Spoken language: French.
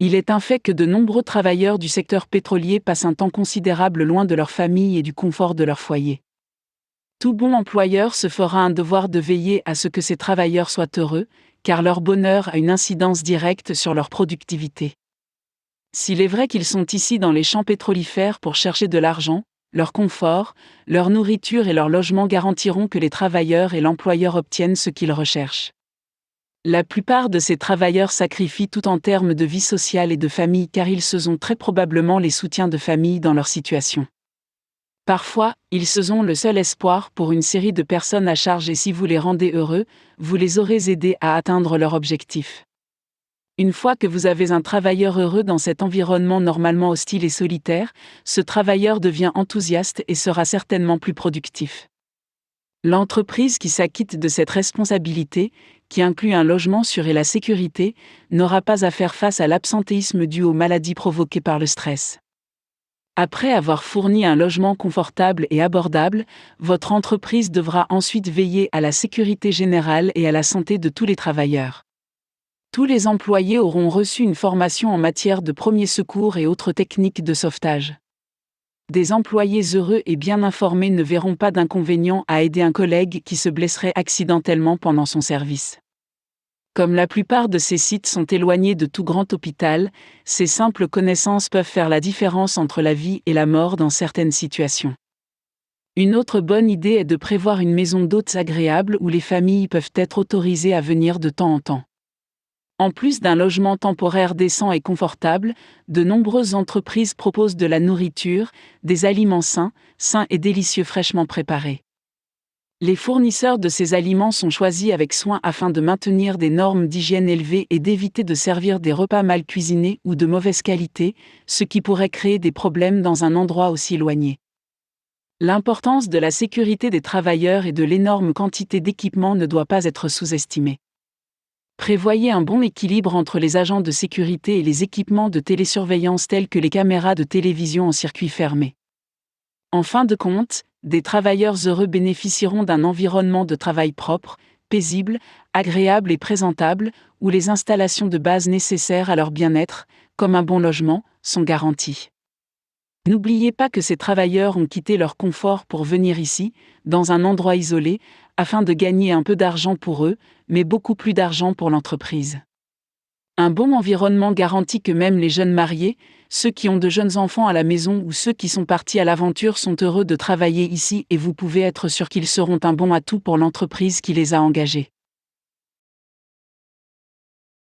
Il est un fait que de nombreux travailleurs du secteur pétrolier passent un temps considérable loin de leur famille et du confort de leur foyer. Tout bon employeur se fera un devoir de veiller à ce que ces travailleurs soient heureux, car leur bonheur a une incidence directe sur leur productivité. S'il est vrai qu'ils sont ici dans les champs pétrolifères pour chercher de l'argent, leur confort, leur nourriture et leur logement garantiront que les travailleurs et l'employeur obtiennent ce qu'ils recherchent. La plupart de ces travailleurs sacrifient tout en termes de vie sociale et de famille car ils sont très probablement les soutiens de famille dans leur situation. Parfois, ils sont le seul espoir pour une série de personnes à charge et si vous les rendez heureux, vous les aurez aidés à atteindre leur objectif. Une fois que vous avez un travailleur heureux dans cet environnement normalement hostile et solitaire, ce travailleur devient enthousiaste et sera certainement plus productif. L'entreprise qui s'acquitte de cette responsabilité, qui inclut un logement sûr et la sécurité, n'aura pas à faire face à l'absentéisme dû aux maladies provoquées par le stress. Après avoir fourni un logement confortable et abordable, votre entreprise devra ensuite veiller à la sécurité générale et à la santé de tous les travailleurs. Tous les employés auront reçu une formation en matière de premiers secours et autres techniques de sauvetage. Des employés heureux et bien informés ne verront pas d'inconvénient à aider un collègue qui se blesserait accidentellement pendant son service. Comme la plupart de ces sites sont éloignés de tout grand hôpital, ces simples connaissances peuvent faire la différence entre la vie et la mort dans certaines situations. Une autre bonne idée est de prévoir une maison d'hôtes agréable où les familles peuvent être autorisées à venir de temps en temps. En plus d'un logement temporaire décent et confortable, de nombreuses entreprises proposent de la nourriture, des aliments sains et délicieux fraîchement préparés. Les fournisseurs de ces aliments sont choisis avec soin afin de maintenir des normes d'hygiène élevées et d'éviter de servir des repas mal cuisinés ou de mauvaise qualité, ce qui pourrait créer des problèmes dans un endroit aussi éloigné. L'importance de la sécurité des travailleurs et de l'énorme quantité d'équipements ne doit pas être sous-estimée. Prévoyez un bon équilibre entre les agents de sécurité et les équipements de télésurveillance tels que les caméras de télévision en circuit fermé. En fin de compte, des travailleurs heureux bénéficieront d'un environnement de travail propre, paisible, agréable et présentable, où les installations de base nécessaires à leur bien-être, comme un bon logement, sont garanties. N'oubliez pas que ces travailleurs ont quitté leur confort pour venir ici, dans un endroit isolé, afin de gagner un peu d'argent pour eux, mais beaucoup plus d'argent pour l'entreprise. Un bon environnement garantit que même les jeunes mariés, ceux qui ont de jeunes enfants à la maison ou ceux qui sont partis à l'aventure sont heureux de travailler ici et vous pouvez être sûr qu'ils seront un bon atout pour l'entreprise qui les a engagés.